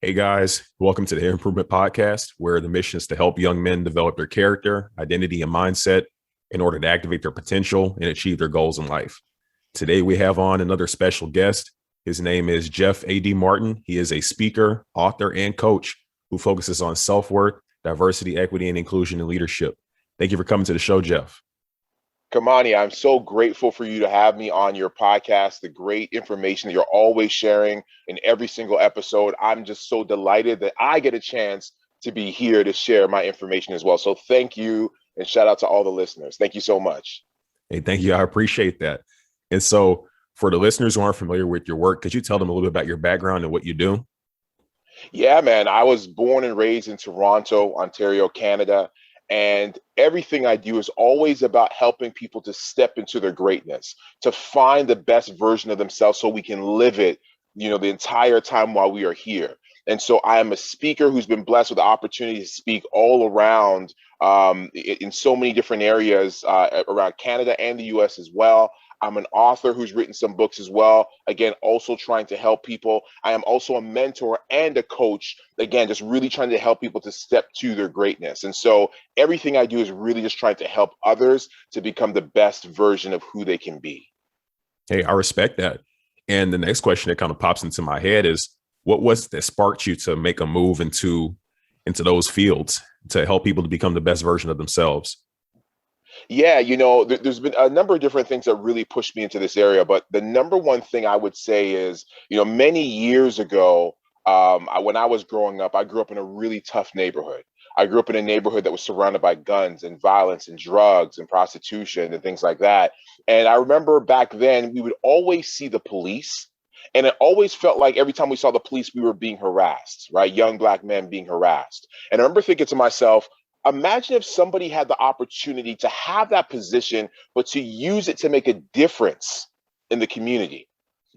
Hey guys, welcome to the Himprovement podcast, where the mission is to help young men develop their character, identity, and mindset in order to activate their potential and achieve their goals in life. Today, we have on another special guest. His name is Jeff A.D. Martin. He is a speaker, author, and coach who focuses on self-worth, diversity, equity, and inclusion in leadership. Thank you for coming to the show, Jeff. Kamani, I'm so grateful for you to have me on your podcast, the great information that you're always sharing in every single episode. I'm just so delighted that I get a chance to be here to share my information as well. So thank you, and shout out to all the listeners. Thank you so much. Hey, thank you. I appreciate that. And so for the listeners who aren't familiar with your work, could you tell them a little bit about your background and what you do? Yeah, man, I was born and raised in Toronto, Ontario, Canada. And everything I do is always about helping people to step into their greatness, to find the best version of themselves so we can live it, the entire time while we are here. And so I am a speaker who's been blessed with the opportunity to speak all around in so many different areas around Canada and the US as well. I'm an author who's written some books as well. Again, also trying to help people. I am also a mentor and a coach. Again, just really trying to help people to step to their greatness. And so everything I do is really just trying to help others to become the best version of who they can be. Hey, I respect that. And the next question that kind of pops into my head is, what was it that sparked you to make a move into those fields to help people to become the best version of themselves? Yeah, there's been a number of different things that really pushed me into this area, but the number one thing I would say is, many years ago, when I was growing up, I grew up in a really tough neighborhood. I grew up in a neighborhood that was surrounded by guns and violence and drugs and prostitution and things like that. And I remember back then, we would always see the police. And it always felt like every time we saw the police, we were being harassed, right? Young Black men being harassed. And I remember thinking to myself, imagine if somebody had the opportunity to have that position, but to use it to make a difference in the community.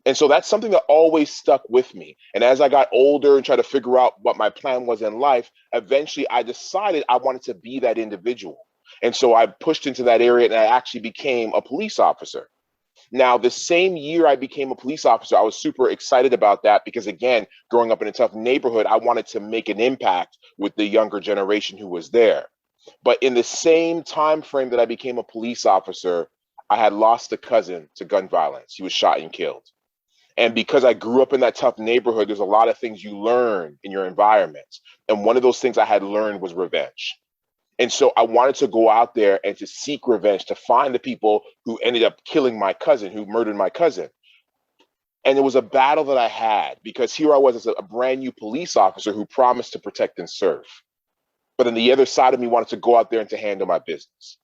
And so that's something that always stuck with me. And as I got older and tried to figure out what my plan was in life, eventually I decided I wanted to be that individual. And so I pushed into that area and I actually became a police officer. Now, the same year I became a police officer, I was super excited about that because, again, growing up in a tough neighborhood, I wanted to make an impact with the younger generation who was there. But in the same time frame that I became a police officer, I had lost a cousin to gun violence. He was shot and killed. And because I grew up in that tough neighborhood, there's a lot of things you learn in your environment. And one of those things I had learned was revenge. And so I wanted to go out there and to seek revenge, to find the people who ended up killing my cousin, who murdered my cousin. And it was a battle that I had because here I was as a brand new police officer who promised to protect and serve. But then the other side of me wanted to go out there and to handle my business.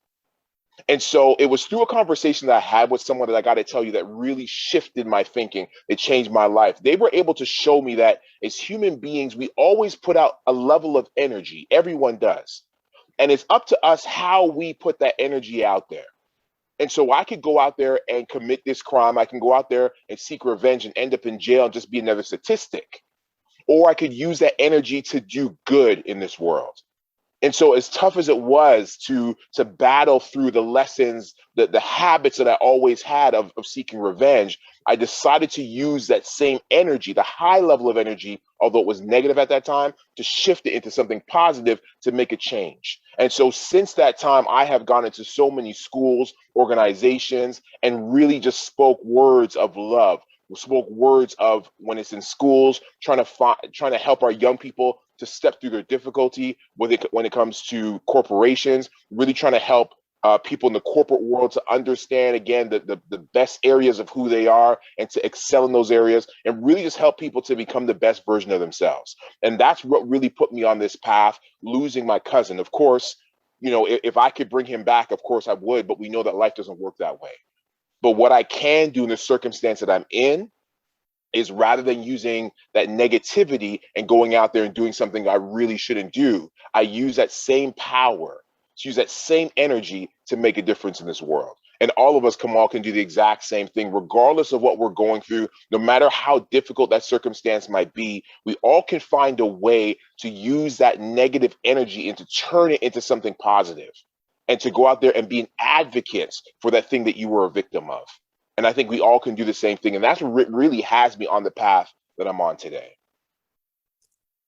And so it was through a conversation that I had with someone that I got to tell you that really shifted my thinking. It changed my life. They were able to show me that as human beings, we always put out a level of energy. Everyone does. And it's up to us how we put that energy out there. And so I could go out there and commit this crime. I can go out there and seek revenge and end up in jail and just be another statistic. Or I could use that energy to do good in this world. And so as tough as it was to battle through the lessons, the habits that I always had of seeking revenge, I decided to use that same energy, the high level of energy, although it was negative at that time, to shift it into something positive to make a change. And so since that time, I have gone into so many schools, organizations, and really just spoke words of love, spoke words of when it's in schools, trying to help our young people to step through their difficulty when it comes to corporations, really trying to help people in the corporate world to understand, again, the best areas of who they are and to excel in those areas and really just help people to become the best version of themselves. And that's what really put me on this path, losing my cousin. Of course, if I could bring him back, of course I would, but we know that life doesn't work that way. But what I can do in the circumstance that I'm in is rather than using that negativity and going out there and doing something I really shouldn't do, I use that same power, to use that same energy to make a difference in this world. And all of us can do the exact same thing, regardless of what we're going through, no matter how difficult that circumstance might be. We all can find a way to use that negative energy and to turn it into something positive and to go out there and be an advocate for that thing that you were a victim of. And I think we all can do the same thing. And that's what really has me on the path that I'm on today.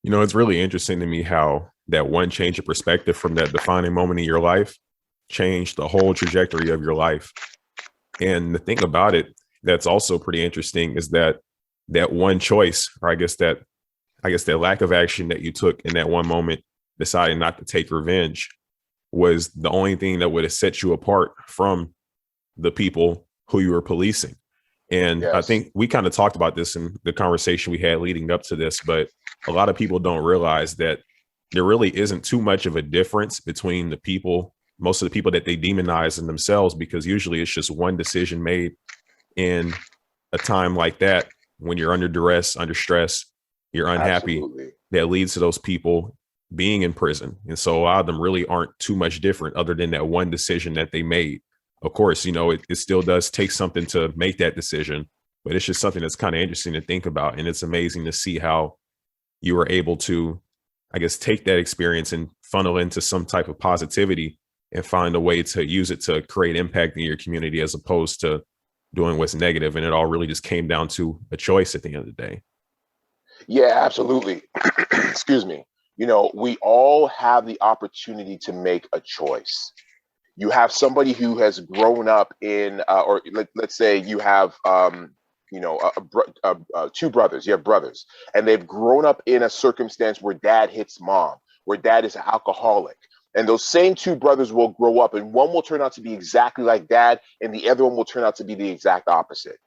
It's really interesting to me how that one change of perspective from that defining moment in your life changed the whole trajectory of your life. And the thing about it that's also pretty interesting is that that one choice, or I guess that lack of action that you took in that one moment, deciding not to take revenge, was the only thing that would have set you apart from the people who you were policing. And I Yes, think we kind of talked about this in the conversation we had leading up to this, but a lot of people don't realize that there really isn't too much of a difference between the people, most of the people that they demonize in themselves, because usually it's just one decision made in a time like that when you're under duress, under stress, you're unhappy, absolutely. that leads to those people being in prison. And so a lot of them really aren't too much different other than that one decision that they made. Of course, it still does take something to make that decision, but it's just something that's kind of interesting to think about. And it's amazing to see how you were able to, I guess, take that experience and funnel into some type of positivity and find a way to use it to create impact in your community as opposed to doing what's negative. And it all really just came down to a choice at the end of the day. Yeah, absolutely. Excuse me. We all have the opportunity to make a choice. You have somebody who has grown up in, or let's say you have, two brothers. You have brothers, and they've grown up in a circumstance where dad hits mom, where dad is an alcoholic. And those same two brothers will grow up, and one will turn out to be exactly like dad, and the other one will turn out to be the exact opposite.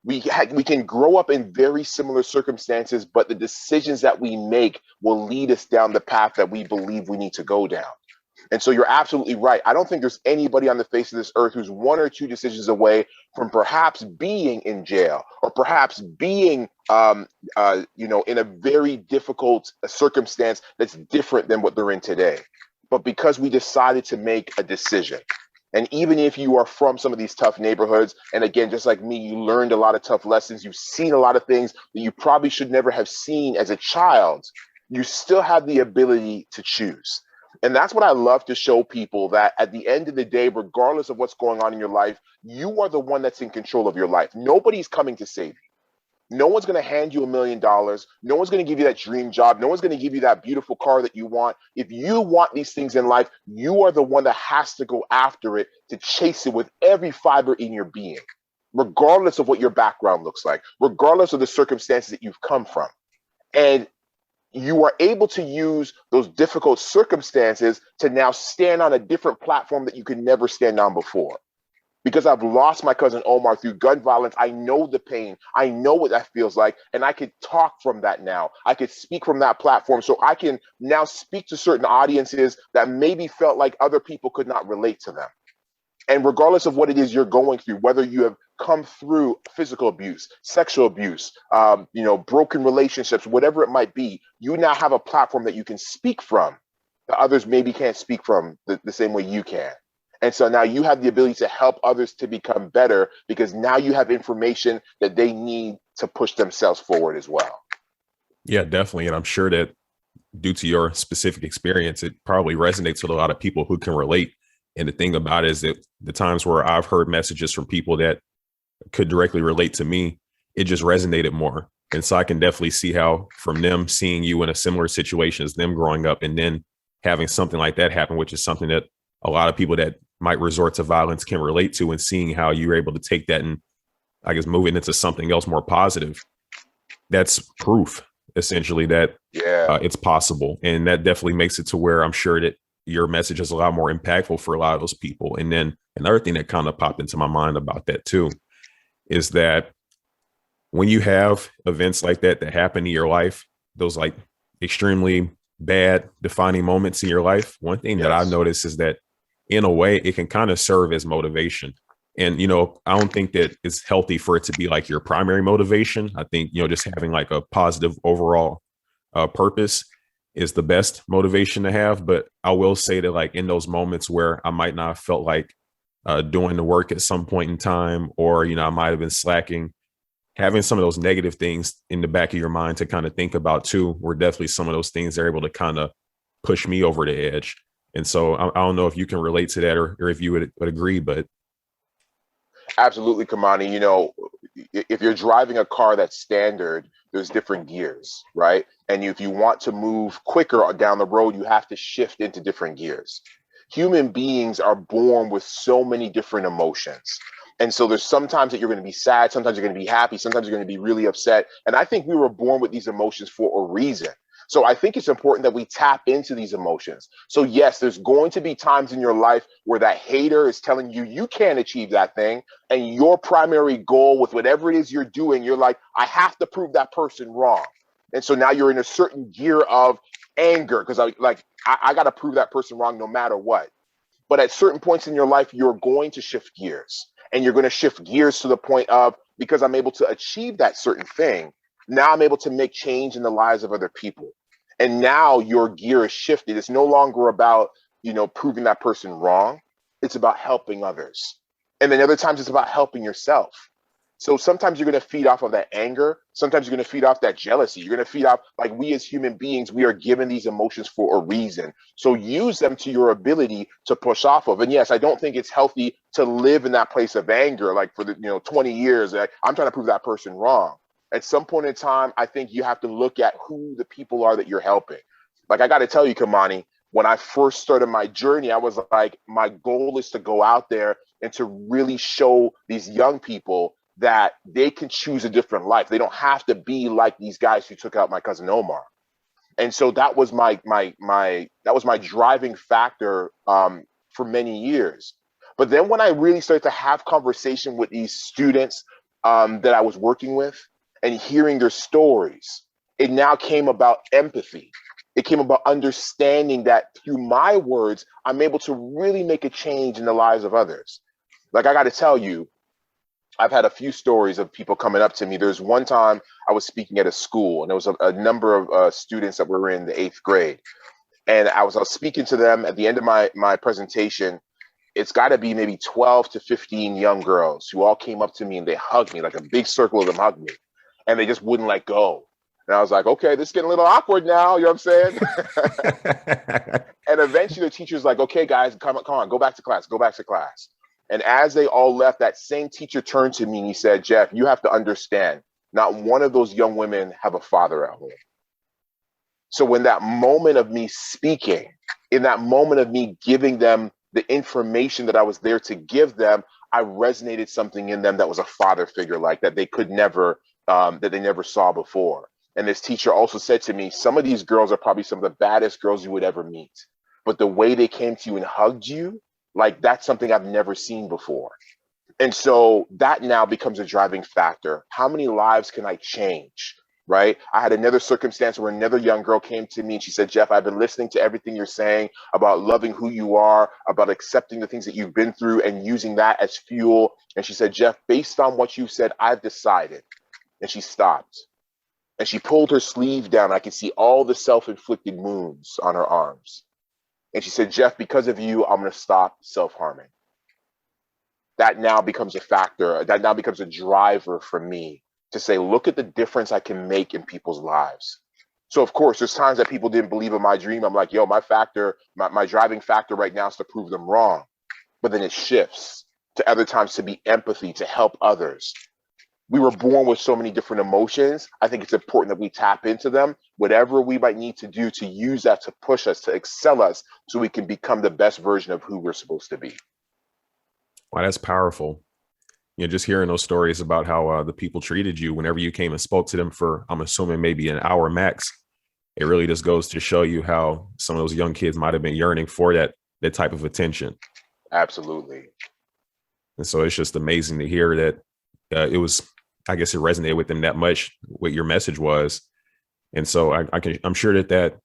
We can grow up in very similar circumstances, but the decisions that we make will lead us down the path that we believe we need to go down. And so you're absolutely right. I don't think there's anybody on the face of this earth who's one or two decisions away from perhaps being in jail or perhaps being, in a very difficult circumstance that's different than what they're in today. But because we decided to make a decision, and even if you are from some of these tough neighborhoods, and again, just like me, you learned a lot of tough lessons, you've seen a lot of things that you probably should never have seen as a child, you still have the ability to choose. And that's what I love to show people, that at the end of the day, regardless of what's going on in your life, you are the one that's in control of your life. Nobody's coming to save you. No one's going to hand you $1 million. No one's going to give you that dream job. No one's going to give you that beautiful car that you want. If you want these things in life, you are the one that has to go after it, to chase it with every fiber in your being, regardless of what your background looks like, regardless of the circumstances that you've come from. And you are able to use those difficult circumstances to now stand on a different platform that you could never stand on before. Because I've lost my cousin Omar through gun violence, I know the pain. I know what that feels like. And I could talk from that now. I could speak from that platform. So I can now speak to certain audiences that maybe felt like other people could not relate to them. And regardless of what it is you're going through, whether you have come through physical abuse, sexual abuse, broken relationships, whatever it might be, you now have a platform that you can speak from that others maybe can't speak from the same way you can. And so now you have the ability to help others to become better, because now you have information that they need to push themselves forward as well. Yeah, definitely. And I'm sure that due to your specific experience, it probably resonates with a lot of people who can relate. And the thing about it is that the times where I've heard messages from people that could directly relate to me, it just resonated more. And so I can definitely see how, from them seeing you in a similar situation as them growing up and then having something like that happen, which is something that a lot of people that might resort to violence can relate to, and seeing how you're able to take that and, I guess, move it into something else more positive. That's proof, essentially, that Yeah. it's possible. And that definitely makes it to where I'm sure that your message is a lot more impactful for a lot of those people. And then another thing that kind of popped into my mind about that too is that when you have events like that that happen in your life, those like extremely bad defining moments in your life, one thing that I've Yes. noticed is that in a way it can kind of serve as motivation. And I don't think that it's healthy for it to be like your primary motivation. I think just having like a positive overall purpose is the best motivation to have. But I will say that, like, in those moments where I might not have felt like doing the work at some point in time, or I might have been slacking, having some of those negative things in the back of your mind to kind of think about too were definitely some of those things that are able to kind of push me over the edge. And so I don't know if you can relate to that, or if you would agree, but Absolutely, Kamani. If you're driving a car that's standard, there's different gears, right? And if you want to move quicker down the road, you have to shift into different gears. Human beings are born with so many different emotions. And so there's sometimes that you're going to be sad, sometimes you're going to be happy, sometimes you're going to be really upset. And I think we were born with these emotions for a reason. So I think it's important that we tap into these emotions. So yes, there's going to be times in your life where that hater is telling you you can't achieve that thing. And your primary goal with whatever it is you're doing, you're like, I have to prove that person wrong. And so now you're in a certain gear of anger because I got to prove that person wrong no matter what. But at certain points in your life, you're going to shift gears, and you're going to shift gears to the point of, because I'm able to achieve that certain thing, now I'm able to make change in the lives of other people. And now your gear is shifted. It's no longer about, proving that person wrong. It's about helping others. And then other times it's about helping yourself. So sometimes you're going to feed off of that anger. Sometimes you're going to feed off that jealousy. You're going to feed off, like, we as human beings, we are given these emotions for a reason. So use them to your ability to push off of. And yes, I don't think it's healthy to live in that place of anger, like for the 20 years. Like, I'm trying to prove that person wrong. At some point in time, I think you have to look at who the people are that you're helping. Like, I got to tell you, Kamani, when I first started my journey, I was like, my goal is to go out there and to really show these young people that they can choose a different life. They don't have to be like these guys who took out my cousin Omar. And so that was my driving factor for many years. But then when I really started to have conversation with these students that I was working with and hearing their stories, it now came about empathy. It came about understanding that through my words, I'm able to really make a change in the lives of others. Like, I got to tell you, I've had a few stories of people coming up to me. There's one time I was speaking at a school, and there was a number of students that were in the 8th grade. And I was speaking to them at the end of my presentation. It's got to be maybe 12 to 15 young girls who all came up to me and they hugged me, like a big circle of them hugged me. And they just wouldn't let go. And I was like, okay, this is getting a little awkward now. You know what I'm saying? And eventually the teacher's like, okay, guys, come on, go back to class, go back to class. And as they all left, that same teacher turned to me and he said, Jeff, you have to understand, not one of those young women have a father at home. So when that moment of me speaking, in that moment of me giving them the information that I was there to give them, I resonated something in them that was a father figure, like that they could never, that they never saw before. And this teacher also said to me, some of these girls are probably some of the baddest girls you would ever meet. But the way they came to you and hugged you, like, that's something I've never seen before. And so that now becomes a driving factor. How many lives can I change? Right? I had another circumstance where another young girl came to me and she said, Jeff, I've been listening to everything you're saying about loving who you are, about accepting the things that you've been through and using that as fuel. And she said, Jeff, based on what you said, I've decided. And she stopped and she pulled her sleeve down. I could see all the self-inflicted wounds on her arms. And she said, Jeff, because of you, I'm going to stop self-harming. That now becomes a factor. That now becomes a driver for me to say, look at the difference I can make in people's lives. So, of course, there's times that people didn't believe in my dream. I'm like, yo, my driving factor right now is to prove them wrong. But then it shifts to other times to be empathy, to help others. We were born with so many different emotions. I think it's important that we tap into them, whatever we might need to do to use that to push us, to excel us, so we can become the best version of who we're supposed to be. Wow, that's powerful. Just hearing those stories about how the people treated you whenever you came and spoke to them for, I'm assuming, maybe an hour max. It really just goes to show you how some of those young kids might have been yearning for that type of attention. Absolutely. And so it's just amazing to hear that it was, I guess it resonated with them that much, what your message was. And so I'm sure that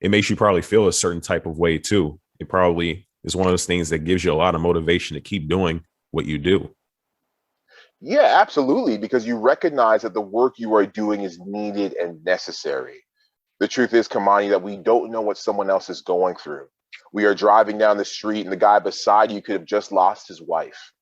it makes you probably feel a certain type of way too. It probably is one of those things that gives you a lot of motivation to keep doing what you do. Yeah, absolutely. Because you recognize that the work you are doing is needed and necessary. The truth is, Kamani, that we don't know what someone else is going through. We are driving down the street and the guy beside you could have just lost his wife.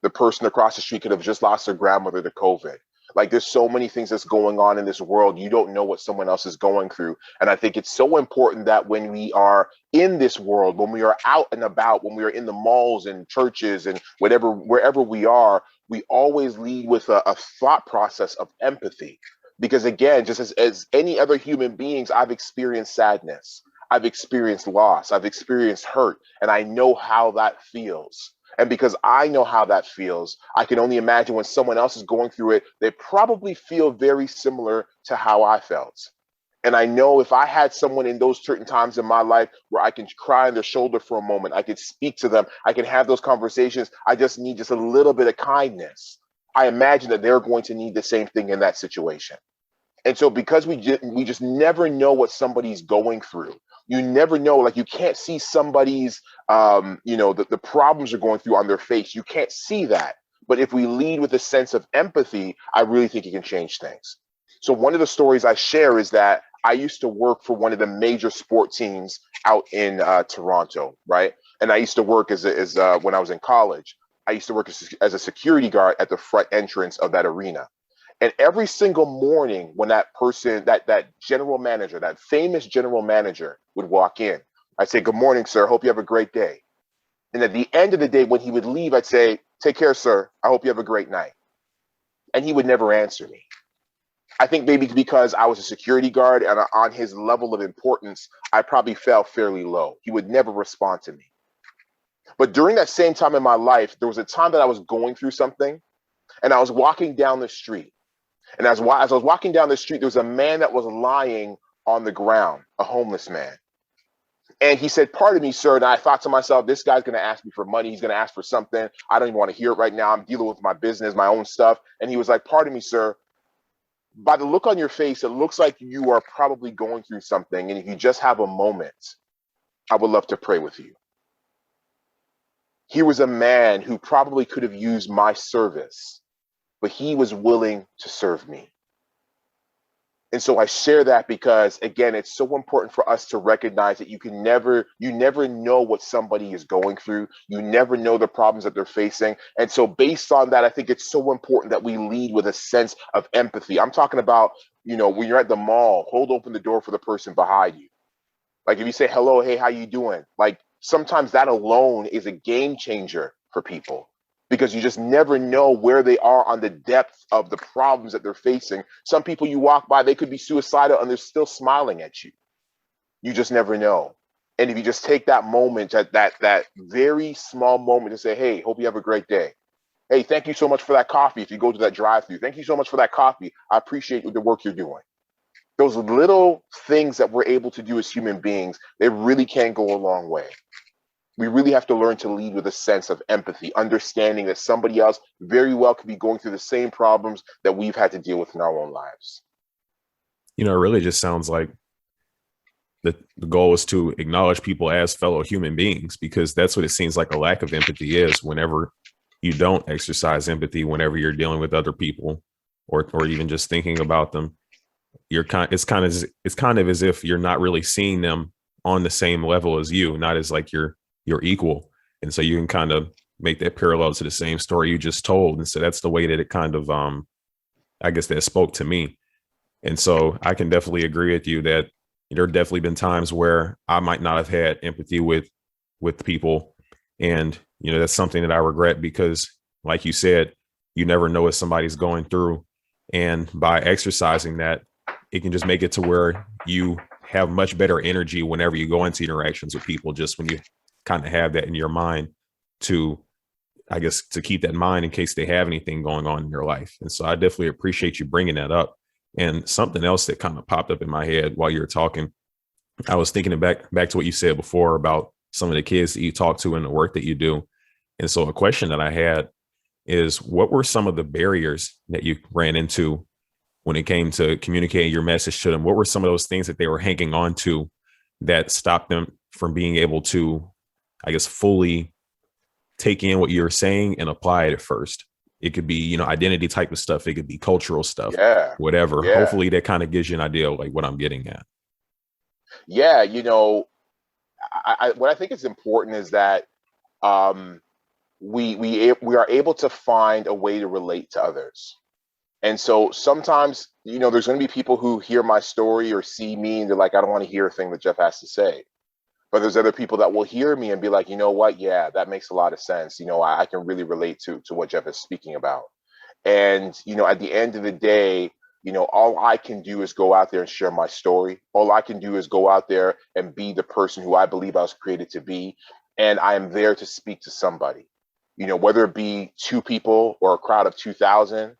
The person across the street could have just lost their grandmother to COVID. Like, there's so many things that's going on in this world. You don't know what someone else is going through. And I think it's so important that when we are in this world, when we are out and about, when we are in the malls and churches and wherever we are, we always lead with a thought process of empathy. Because again, just as any other human beings, I've experienced sadness, I've experienced loss, I've experienced hurt, and I know how that feels. And because I know how that feels, I can only imagine when someone else is going through it, they probably feel very similar to how I felt. And I know if I had someone in those certain times in my life where I can cry on their shoulder for a moment, I could speak to them, I can have those conversations. I just need just a little bit of kindness. I imagine that they're going to need the same thing in that situation. And so because we just never know what somebody's going through. You never know, like you can't see somebody's the problems they're going through on their face. You can't see that. But if we lead with a sense of empathy, I really think it can change things. So one of the stories I share is that I used to work for one of the major sport teams out in Toronto, right? And I used to work as when I was in college. I used to work as a security guard at the front entrance of that arena. And every single morning when that person, that general manager, that famous general manager would walk in, I'd say, "Good morning, sir. Hope you have a great day." And at the end of the day, when he would leave, I'd say, "Take care, sir. I hope you have a great night." And he would never answer me. I think maybe because I was a security guard and on his level of importance, I probably fell fairly low. He would never respond to me. But during that same time in my life, there was a time that I was going through something and I was walking down the street. And as I was walking down the street, there was a man that was lying on the ground, a homeless man. And he said, "Pardon me, sir." And I thought to myself, this guy's going to ask me for money. He's going to ask for something. I don't even want to hear it right now. I'm dealing with my business, my own stuff. And he was like, "Pardon me, sir. By the look on your face, it looks like you are probably going through something. And if you just have a moment, I would love to pray with you." Here was a man who probably could have used my service, but he was willing to serve me. And so I share that because, again, it's so important for us to recognize that you never know what somebody is going through. You never know the problems that they're facing. And so based on that, I think it's so important that we lead with a sense of empathy. I'm talking about, when you're at the mall, hold open the door for the person behind you. Like if you say, "Hello, hey, how you doing?" Like sometimes that alone is a game changer for people, because you just never know where they are on the depth of the problems that they're facing. Some people you walk by, they could be suicidal and they're still smiling at you. You just never know. And if you just take that moment, that very small moment to say, "Hey, hope you have a great day. Hey, thank you so much for that coffee." If you go to that drive-through, "Thank you so much for that coffee. I appreciate the work you're doing." Those little things that we're able to do as human beings, they really can go a long way. We really have to learn to lead with a sense of empathy, understanding that somebody else very well could be going through the same problems that we've had to deal with in our own lives. It really just sounds like the goal is to acknowledge people as fellow human beings, because that's what it seems like a lack of empathy is. Whenever you don't exercise empathy, whenever you're dealing with other people or even just thinking about them, it's kind of as if you're not really seeing them on the same level as you, not as like you're equal. And so you can kind of make that parallel to the same story you just told. And so that's the way that it kind of, I guess that spoke to me. And so I can definitely agree with you that there have definitely been times where I might not have had empathy with people. And, that's something that I regret, because like you said, you never know what somebody's going through. And by exercising that, it can just make it to where you have much better energy whenever you go into interactions with people, just when you kind of have that in your mind to, I guess, to keep that in mind in case they have anything going on in your life. And so I definitely appreciate you bringing that up. And something else that kind of popped up in my head while you were talking, I was thinking back to what you said before about some of the kids that you talk to and the work that you do. And so a question that I had is, what were some of the barriers that you ran into when it came to communicating your message to them? What were some of those things that they were hanging on to that stopped them from being able to, I guess, fully take in what you're saying and apply it at first? It could be, identity type of stuff. It could be cultural stuff, Yeah. whatever. Yeah. Hopefully that kind of gives you an idea of like what I'm getting at. Yeah. What I think is important is that we are able to find a way to relate to others. And so sometimes, there's going to be people who hear my story or see me and they're like, "I don't want to hear a thing that Jeff has to say." But there's other people that will hear me and be like, "You know what? Yeah, that makes a lot of sense. I can really relate to what Jeff is speaking about." And, at the end of the day, all I can do is go out there and share my story. All I can do is go out there and be the person who I believe I was created to be. And I am there to speak to somebody, whether it be two people or a crowd of 2,000.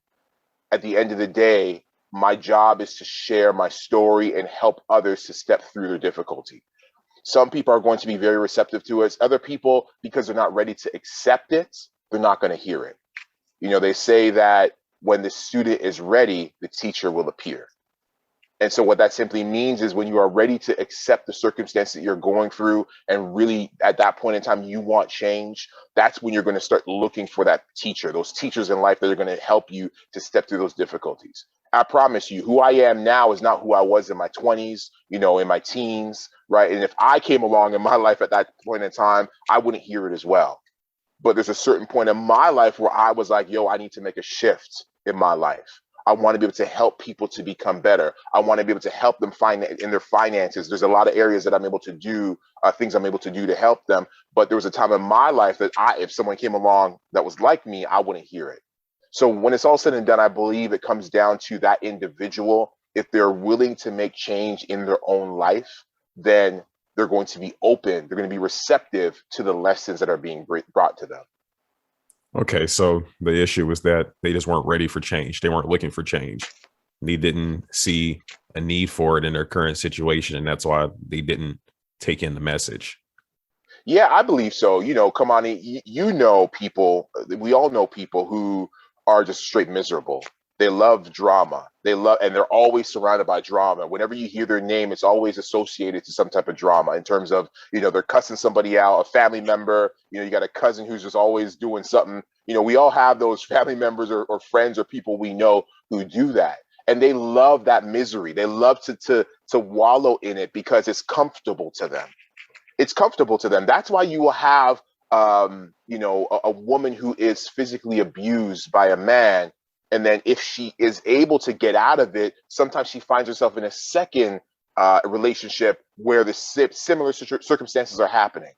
At the end of the day, my job is to share my story and help others to step through their difficulty. Some people are going to be very receptive to it. Other people, because they're not ready to accept it, they're not going to hear it. They say that when the student is ready, the teacher will appear. And so what that simply means is when you are ready to accept the circumstance that you're going through and really at that point in time you want change, that's when you're going to start looking for that teacher, those teachers in life that are going to help you to step through those difficulties. I promise you, who I am now is not who I was in my 20s, in my teens, right? And if I came along in my life at that point in time, I wouldn't hear it as well. But there's a certain point in my life where I was like, yo, I need to make a shift in my life. I want to be able to help people to become better. I want to be able to help them find in their finances. There's a lot of areas that I'm able to do, things I'm able to do to help them. But there was a time in my life that if someone came along that was like me, I wouldn't hear it. So when it's all said and done, I believe it comes down to that individual. If they're willing to make change in their own life, then they're going to be open. They're going to be receptive to the lessons that are being brought to them. Okay, so the issue was that they just weren't ready for change. They weren't looking for change. They didn't see a need for it in their current situation, and that's why they didn't take in the message. Yeah, I believe so. Come on, people, we all know people who are just straight miserable. They love drama. And they're always surrounded by drama. Whenever you hear their name, it's always associated to some type of drama in terms of, they're cussing somebody out, a family member, you got a cousin who's just always doing something. We all have those family members or friends or people we know who do that. And they love that misery. They love to wallow in it because it's comfortable to them. It's comfortable to them. That's why you will have, a woman who is physically abused by a man. And then if she is able to get out of it, sometimes she finds herself in a second relationship where the similar circumstances are happening.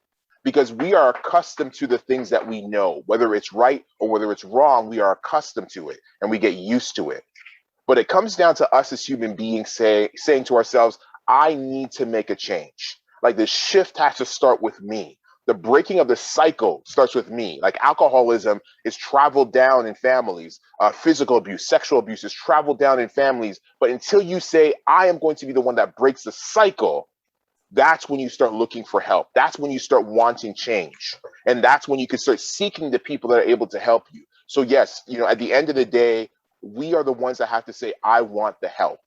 Because we are accustomed to the things that we know, whether it's right or whether it's wrong, we are accustomed to it and we get used to it. But it comes down to us as human beings saying to ourselves, I need to make a change. Like the shift has to start with me. The breaking of the cycle starts with me. Like alcoholism is traveled down in families. Physical abuse, sexual abuse is traveled down in families. But until you say, I am going to be the one that breaks the cycle, that's when you start looking for help. That's when you start wanting change. And that's when you can start seeking the people that are able to help you. So yes, at the end of the day, we are the ones that have to say, I want the help.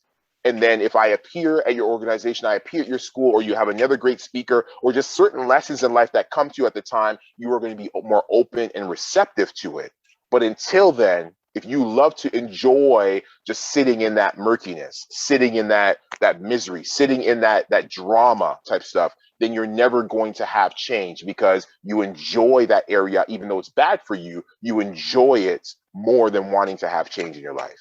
And then if I appear at your organization, I appear at your school, or you have another great speaker, or just certain lessons in life that come to you at the time, you are going to be more open and receptive to it. But until then, if you love to enjoy just sitting in that murkiness, sitting in that misery, sitting in that drama type stuff, then you're never going to have change because you enjoy that area, even though it's bad for you, you enjoy it more than wanting to have change in your life.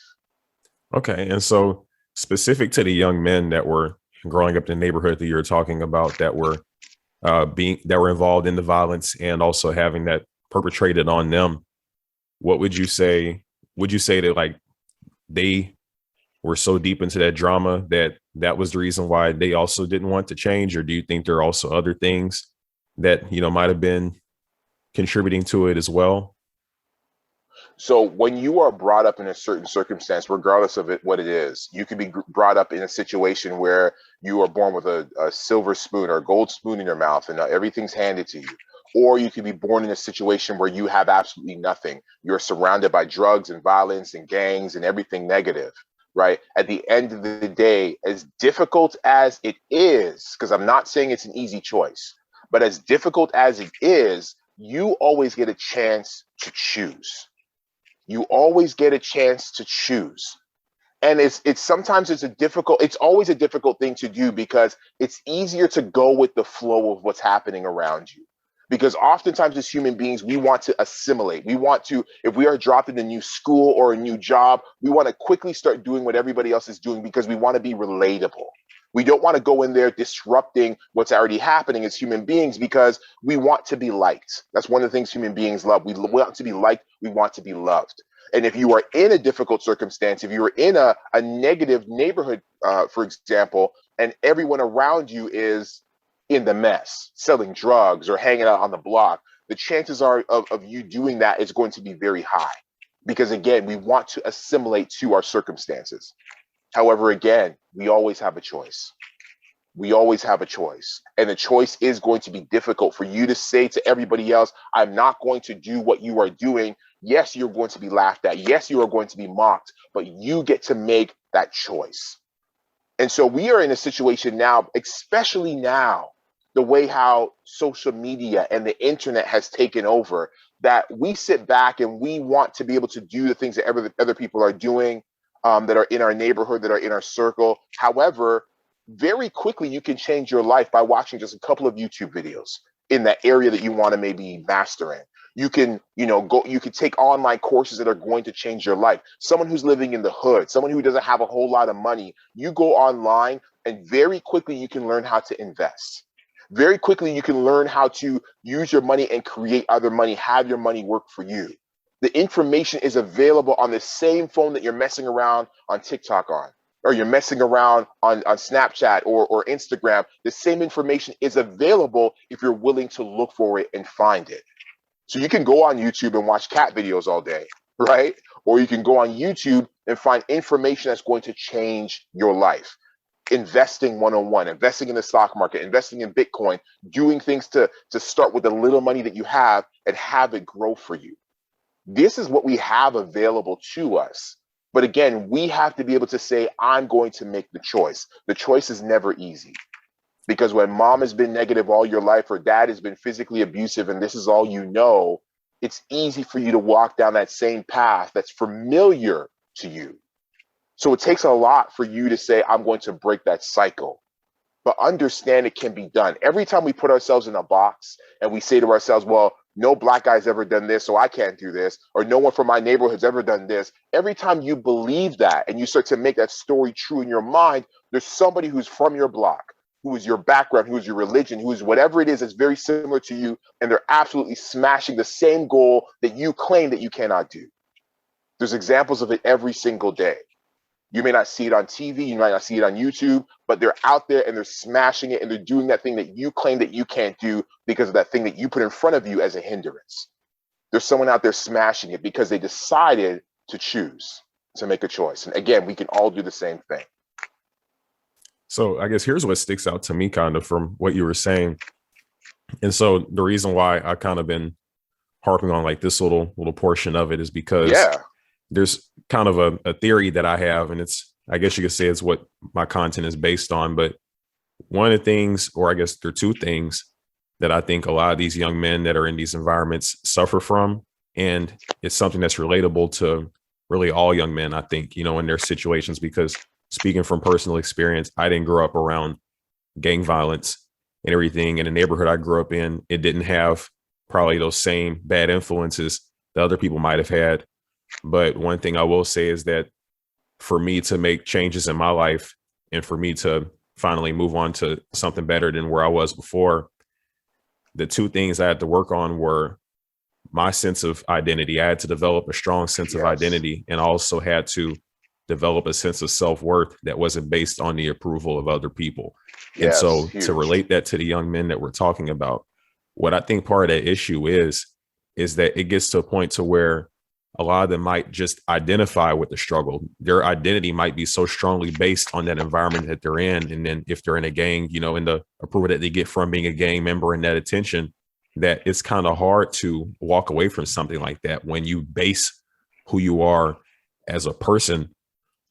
Okay. And so specific to the young men that were growing up in the neighborhood that you're talking about that were involved in the violence and also having that perpetrated on them, what would you say? Would you say that like they were so deep into that drama that was the reason why they also didn't want to change? Or do you think there are also other things that, might have been contributing to it as well? So when you are brought up in a certain circumstance, regardless of what it is, you could be brought up in a situation where you are born with a silver spoon or a gold spoon in your mouth and everything's handed to you. Or you could be born in a situation where you have absolutely nothing. You're surrounded by drugs and violence and gangs and everything negative, right? At the end of the day, as difficult as it is, because I'm not saying it's an easy choice, but as difficult as it is, you always get a chance to choose. You always get a chance to choose. And it's always a difficult thing to do because it's easier to go with the flow of what's happening around you. Because oftentimes as human beings, we want to assimilate. We want to, if we are dropped in a new school or a new job, we want to quickly start doing what everybody else is doing because we want to be relatable. We don't want to go in there disrupting what's already happening as human beings because we want to be liked. That's one of the things human beings love. We want to be liked. We want to be loved. And if you are in a difficult circumstance, if you are in a negative neighborhood, for example, and everyone around you is in the mess, selling drugs or hanging out on the block, the chances are of you doing that is going to be very high. Because again, we want to assimilate to our circumstances. However, again, we always have a choice. We always have a choice. And the choice is going to be difficult for you to say to everybody else, I'm not going to do what you are doing. Yes, you're going to be laughed at. Yes, you are going to be mocked, but you get to make that choice. And so we are in a situation now, especially now, the way how social media and the internet has taken over, that we sit back and we want to be able to do the things that other people are doing, that are in our neighborhood, that are in our circle. However, very quickly you can change your life by watching just a couple of YouTube videos in that area that you want to maybe master in. You can, you can take online courses that are going to change your life. Someone who's living in the hood, someone who doesn't have a whole lot of money, you go online and very quickly you can learn how to invest. Very quickly you can learn how to use your money and create other money, have your money work for you. The information is available on the same phone that you're messing around on TikTok on, or you're messing around on Snapchat or Instagram. The same information is available if you're willing to look for it and find it. So you can go on YouTube and watch cat videos all day, right? Or you can go on YouTube and find information that's going to change your life. Investing one-on-one, investing in the stock market, investing in Bitcoin, doing things to start with the little money that you have and have it grow for you. This is what we have available to us. But again, we have to be able to say, I'm going to make the choice. The choice is never easy. Because when mom has been negative all your life or dad has been physically abusive and this is all you know, it's easy for you to walk down that same path that's familiar to you. So it takes a lot for you to say, I'm going to break that cycle. But understand it can be done. Every time we put ourselves in a box and we say to ourselves, well, no black guy's ever done this, so I can't do this, or no one from my neighborhood's ever done this. Every time you believe that and you start to make that story true in your mind, there's somebody who's from your block, who is your background, who is your religion, who is whatever it is that's very similar to you, and they're absolutely smashing the same goal that you claim that you cannot do. There's examples of it every single day. You may not see it on TV, you might not see it on YouTube, but they're out there and they're smashing it and they're doing that thing that you claim that you can't do because of that thing that you put in front of you as a hindrance. There's someone out there smashing it because they decided to choose, to make a choice. And again, we can all do the same thing. So I guess here's what sticks out to me kind of from what you were saying. And so the reason why I kind of been harping on like this little portion of it is because there's kind of a theory that I have, and it's, I guess you could say it's what my content is based on. But one of the things, or I guess there are two things that I think a lot of these young men that are in these environments suffer from. And it's something that's relatable to really all young men, I think, in their situations, because speaking from personal experience, I didn't grow up around gang violence and everything. In the neighborhood I grew up in, it didn't have probably those same bad influences that other people might have had. But one thing I will say is that for me to make changes in my life and for me to finally move on to something better than where I was before, the two things I had to work on were my sense of identity. I had to develop a strong sense of identity, and also had to develop a sense of self-worth that wasn't based on the approval of other people. And so to relate that to the young men that we're talking about, what I think part of that issue is that it gets to a point to where a lot of them might just identify with the struggle. Their identity might be so strongly based on that environment that they're in. And then if they're in a gang, in the approval that they get from being a gang member and that attention, that it's kind of hard to walk away from something like that when you base who you are as a person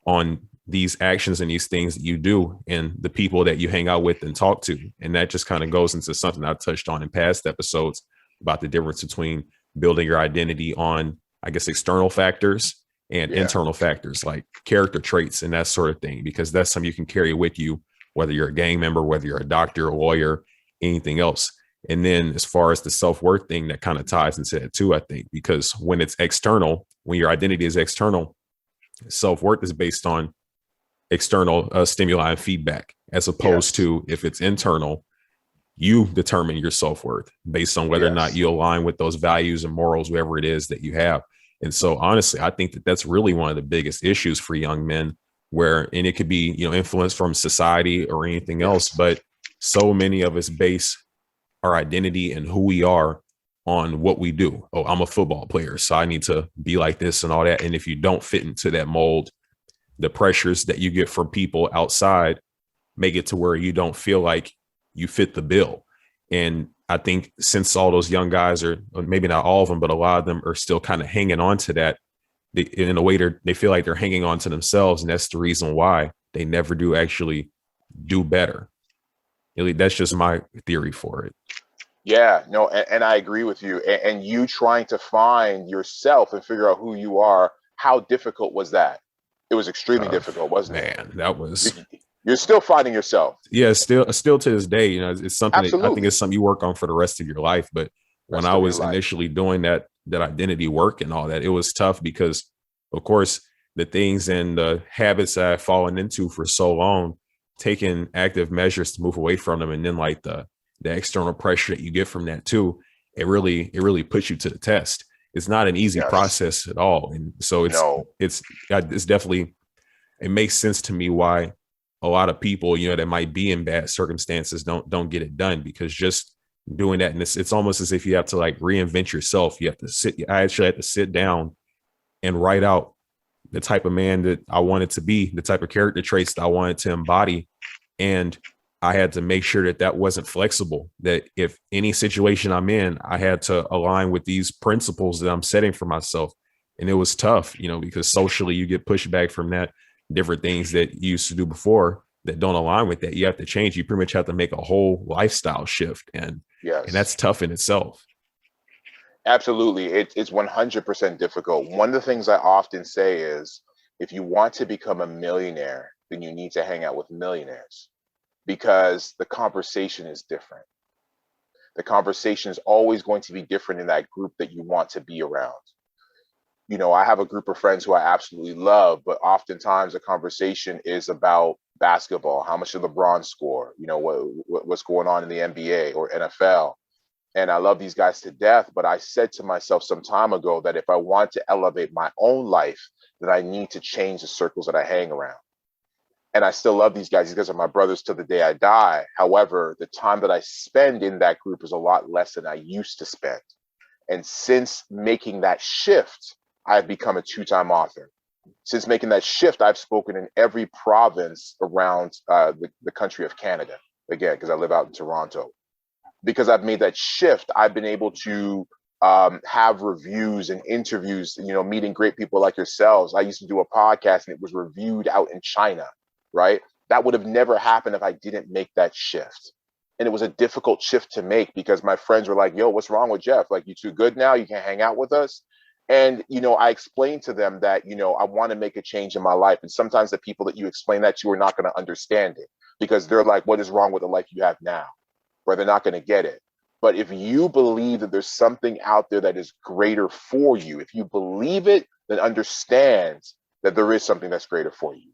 on these actions and these things that you do and the people that you hang out with and talk to. And that just kind of goes into something I touched on in past episodes about the difference between building your identity on, I guess, external factors and internal factors like character traits and that sort of thing, because that's something you can carry with you, whether you're a gang member, whether you're a doctor, a lawyer, anything else. And then as far as the self-worth thing, that kind of ties into that too, I think, because when it's external, when your identity is external, self-worth is based on external stimuli and feedback, as opposed to if it's internal, you determine your self-worth based on whether or not you align with those values and morals, whatever it is that you have. And so honestly, I think that that's really one of the biggest issues for young men where, and it could be, influence from society or anything else, Yes. but so many of us base our identity and who we are on what we do. Oh, I'm a football player, so I need to be like this and all that. And if you don't fit into that mold, the pressures that you get from people outside make it to where you don't feel like you fit the bill. And I think since all those young guys are, maybe not all of them, but a lot of them are still kind of hanging on to that, in a way they feel like they're hanging on to themselves. And that's the reason why they never do actually do better. That's just my theory for it. Yeah, no, and I agree with you. And you trying to find yourself and figure out who you are, how difficult was that? It was extremely Uh, difficult, wasn't it? Man, that was, You're still finding yourself. yeah, still to this day, it's something that I think Absolutely. it's something you work on for the rest of your life. But when Rest I of your was life. initially doing that identity work and all that, it was tough because, of course, the things and the habits that I've fallen into for so long, taking active measures to move away from them, and then like the external pressure that you get from that too, it really puts you to the test. It's not an easy Yes. process at all, and so No. it's definitely, it makes sense to me why a lot of people, that might be in bad circumstances don't get it done, because just doing that, and it's almost as if you have to like reinvent yourself. You have to I actually had to sit down and write out the type of man that I wanted to be, the type of character traits that I wanted to embody. And I had to make sure that that wasn't flexible, that if any situation I'm in, I had to align with these principles that I'm setting for myself. And it was tough, because socially you get pushback from that, different things that you used to do before that don't align with that. You have to change. You pretty much have to make a whole lifestyle shift. And Yes. that's tough in itself. Absolutely. It's 100% difficult. One of the things I often say is if you want to become a millionaire, then you need to hang out with millionaires because the conversation is different. The conversation is always going to be different in that group that you want to be around. I have a group of friends who I absolutely love, but oftentimes the conversation is about basketball. How much did LeBron score? What's going on in the NBA or NFL? And I love these guys to death, but I said to myself some time ago that if I want to elevate my own life, then I need to change the circles that I hang around. And I still love these guys. These guys are my brothers to the day I die. However, the time that I spend in that group is a lot less than I used to spend. And since making that shift, I've become a two-time author. Since making that shift, I've spoken in every province around the country of Canada, again, because I live out in Toronto. Because I've made that shift, I've been able to have reviews and interviews, meeting great people like yourselves. I used to do a podcast and it was reviewed out in China, right? That would have never happened if I didn't make that shift. And it was a difficult shift to make because my friends were like, yo, what's wrong with Jeff? Like, you too good now? You can't hang out with us? And, I explained to them that, I want to make a change in my life. And sometimes the people that you explain that to are not going to understand it because they're like, what is wrong with the life you have now? Where they're not going to get it. But if you believe that there's something out there that is greater for you, if you believe it, then understand that there is something that's greater for you.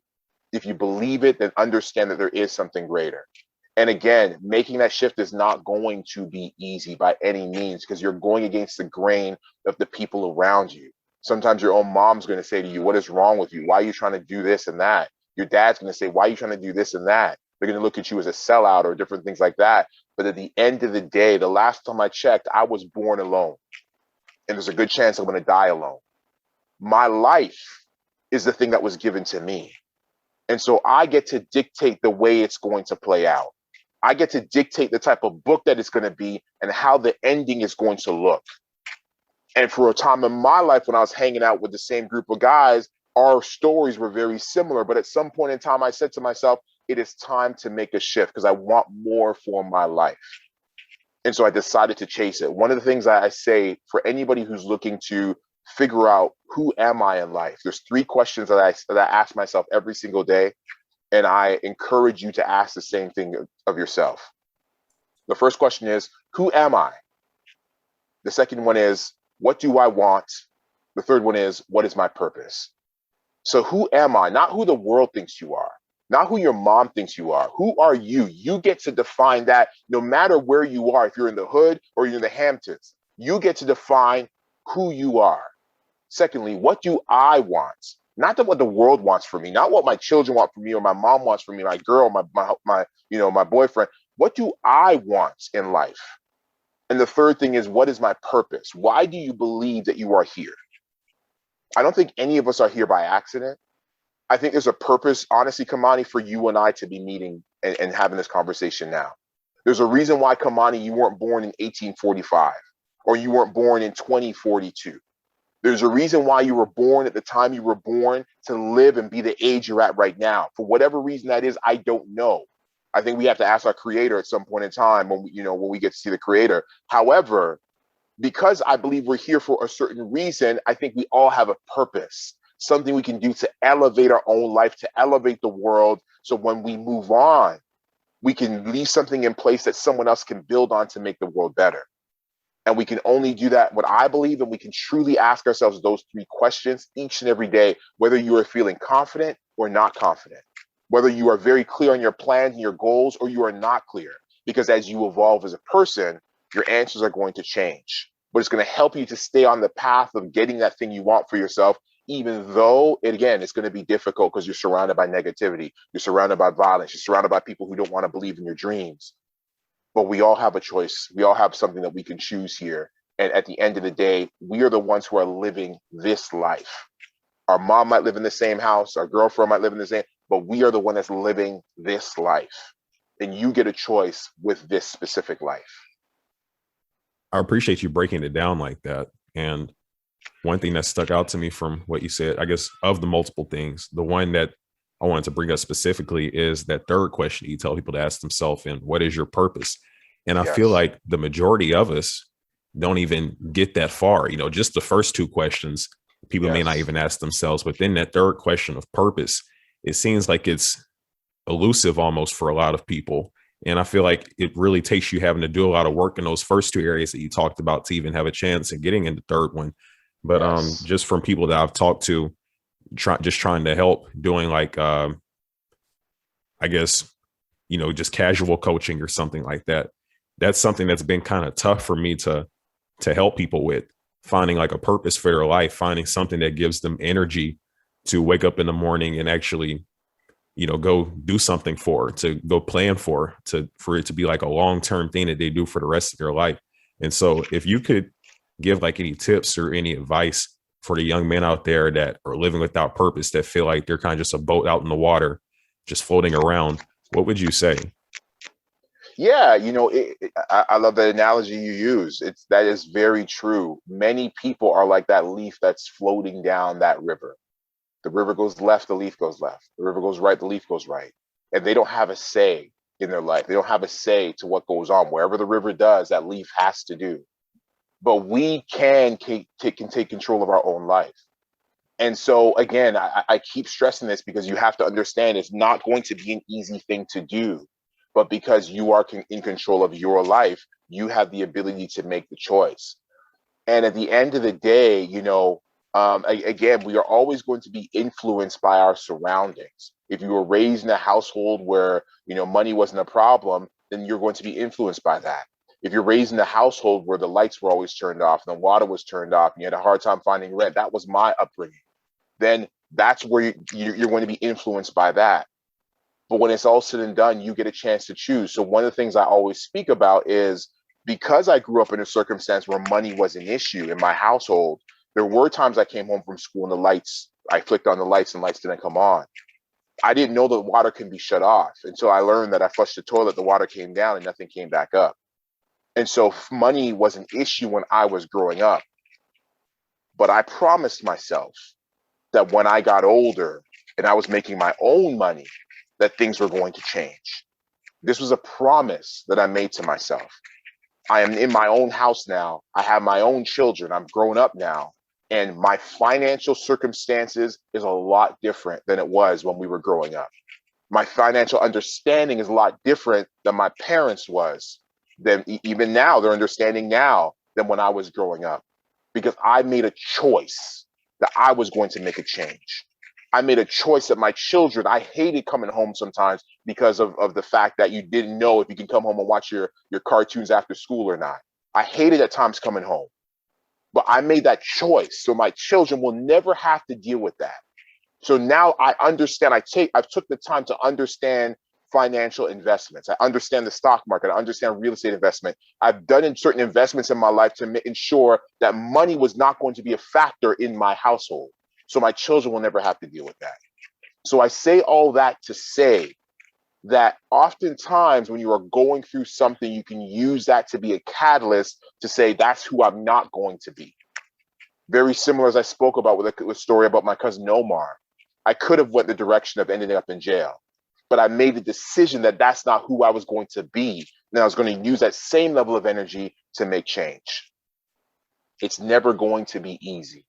If you believe it, then understand that there is something greater. And again, making that shift is not going to be easy by any means because you're going against the grain of the people around you. Sometimes your own mom's going to say to you, what is wrong with you? Why are you trying to do this and that? Your dad's going to say, why are you trying to do this and that? They're going to look at you as a sellout or different things like that. But at the end of the day, the last time I checked, I was born alone. And there's a good chance I'm going to die alone. My life is the thing that was given to me. And so I get to dictate the way it's going to play out. I get to dictate the type of book that it's going to be and how the ending is going to look. And for a time in my life, when I was hanging out with the same group of guys, our stories were very similar. But at some point in time, I said to myself, it is time to make a shift because I want more for my life. And so I decided to chase it. One of the things I say for anybody who's looking to figure out who am I in life, there's three questions that I ask myself every single day. And I encourage you to ask the same thing of yourself. The first question is, who am I? The second one is, what do I want? The third one is, what is my purpose? So who am I? Not who the world thinks you are, not who your mom thinks you are. Who are you? You get to define that no matter where you are, if you're in the hood or you're in the Hamptons, you get to define who you are. Secondly, what do I want? Not what the world wants for me, not what my children want for me or my mom wants for me, my girl, my boyfriend. What do I want in life? And the third thing is, what is my purpose? Why do you believe that you are here? I don't think any of us are here by accident. I think there's a purpose, honestly, Kamani, for you and I to be meeting and having this conversation now. There's a reason why, Kamani, you weren't born in 1845 or you weren't born in 2042. There's a reason why you were born at the time you were born to live and be the age you're at right now. For whatever reason that is, I don't know. I think we have to ask our creator at some point in time when we get to see the creator. However, because I believe we're here for a certain reason, I think we all have a purpose, something we can do to elevate our own life, to elevate the world. So when we move on, we can leave something in place that someone else can build on to make the world better. And we can only do that, what I believe, and we can truly ask ourselves those three questions each and every day, whether you are feeling confident or not confident, whether you are very clear on your plans and your goals or you are not clear. Because as you evolve as a person, your answers are going to change. But it's going to help you to stay on the path of getting that thing you want for yourself, even though, it's going to be difficult because you're surrounded by negativity, you're surrounded by violence, you're surrounded by people who don't want to believe in your dreams. But we all have a choice. We all have something that we can choose here. And at the end of the day, we are the ones who are living this life. Our mom might live in the same house, our girlfriend might live in the same, but we are the one that's living this life. And you get a choice with this specific life. I appreciate you breaking it down like that. And one thing that stuck out to me from what you said, I guess, of the multiple things, the one that I wanted to bring up specifically is that third question you tell people to ask themselves, and what is your purpose? And I feel like the majority of us don't even get that far. Just the first two questions, people may not even ask themselves. But then that third question of purpose, it seems like it's elusive almost for a lot of people. And I feel like it really takes you having to do a lot of work in those first two areas that you talked about to even have a chance at getting in the third one. But just from people that I've talked to, trying to help doing like, I guess, just casual coaching or something like that. That's something that's been kind of tough for me to help people with, finding like a purpose for their life, finding something that gives them energy to wake up in the morning and actually, go do something to go plan for it to be like a long-term thing that they do for the rest of their life. And so if you could give like any tips or any advice for the young men out there that are living without purpose, that feel like they're kind of just a boat out in the water, just floating around, what would you say? Yeah, I love that analogy you use. That is very true. Many people are like that leaf that's floating down that river. The river goes left, the leaf goes left. The river goes right, the leaf goes right. And they don't have a say in their life. They don't have a say to what goes on. Wherever the river does, that leaf has to do. But we can take control of our own life. And so, again, I keep stressing this because you have to understand it's not going to be an easy thing to do. But because you are in control of your life, you have the ability to make the choice. And at the end of the day, again, we are always going to be influenced by our surroundings. If you were raised in a household where, money wasn't a problem, then you're going to be influenced by that. If you're raised in a household where the lights were always turned off and the water was turned off and you had a hard time finding rent, that was my upbringing, then that's where you're going to be influenced by that. But when it's all said and done, you get a chance to choose. So one of the things I always speak about is, because I grew up in a circumstance where money was an issue in my household, there were times I came home from school and I flicked on the lights and lights didn't come on. I didn't know that water can be shut off until I learned that I flushed the toilet, the water came down and nothing came back up. And so money was an issue when I was growing up. But I promised myself that when I got older and I was making my own money, that things were going to change. This was a promise that I made to myself. I am in my own house now. I have my own children. I'm grown up now. And my financial circumstances is a lot different than it was when we were growing up. My financial understanding is a lot different than my parents was. Than even now, their understanding now than when I was growing up. Because I made a choice that I was going to make a change. I made a choice that my children, I hated coming home sometimes because of the fact that you didn't know if you can come home and watch your cartoons after school or not. I hated at times coming home. but I made that choice. So my children will never have to deal with that. So now I understand. I've took the time to understand financial investments. I understand the stock market. I understand real estate investment. I've done certain investments in my life to ensure that money was not going to be a factor in my household. So my children will never have to deal with that. So I say all that to say that oftentimes when you are going through something, you can use that to be a catalyst to say, that's who I'm not going to be. Very similar as I spoke about with a story about my cousin Omar. I could have went the direction of ending up in jail, but I made the decision that that's not who I was going to be. And I was going to use that same level of energy to make change. It's never going to be easy,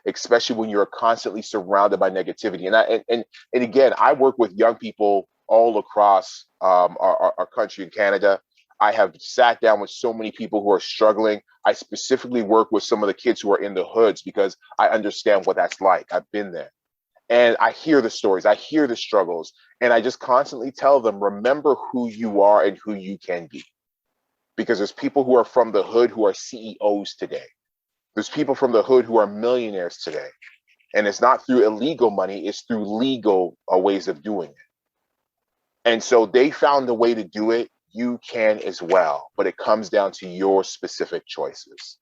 especially when you're constantly surrounded by negativity. And again, I work with young people all across our country in Canada. I have sat down with so many people who are struggling. I specifically work with some of the kids who are in the hoods because I understand what that's like. I've been there. And I hear the stories, I hear the struggles, and I just constantly tell them, remember who you are and who you can be. Because there's people who are from the hood who are CEOs today. There's people from the hood who are millionaires today. And it's not through illegal money, it's through legal ways of doing it. And so they found a way to do it. You can as well, but it comes down to your specific choices.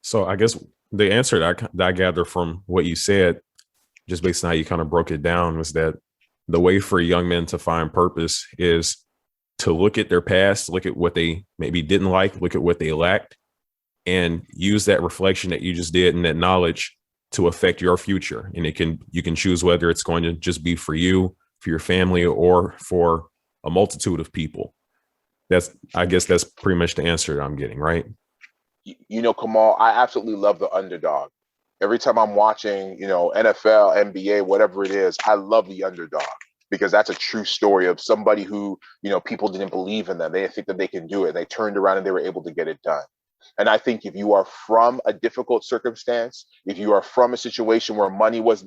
So I guess the answer that I gather from what you said, just based on how you kind of broke it down, was that the way for young men to find purpose is to look at their past, look at what they maybe didn't like, look at what they lacked, and use that reflection that you just did and that knowledge to affect your future. And you can choose whether it's going to just be for you, for your family, or for a multitude of people. I guess that's pretty much the answer that I'm getting, right? You know, Kamal, I absolutely love the Underdog. Every time I'm watching, NFL, NBA, whatever it is, I love the Underdog because that's a true story of somebody who, people didn't believe in them. They didn't think that they can do it. They turned around and they were able to get it done. And I think if you are from a difficult circumstance, if you are from a situation where money was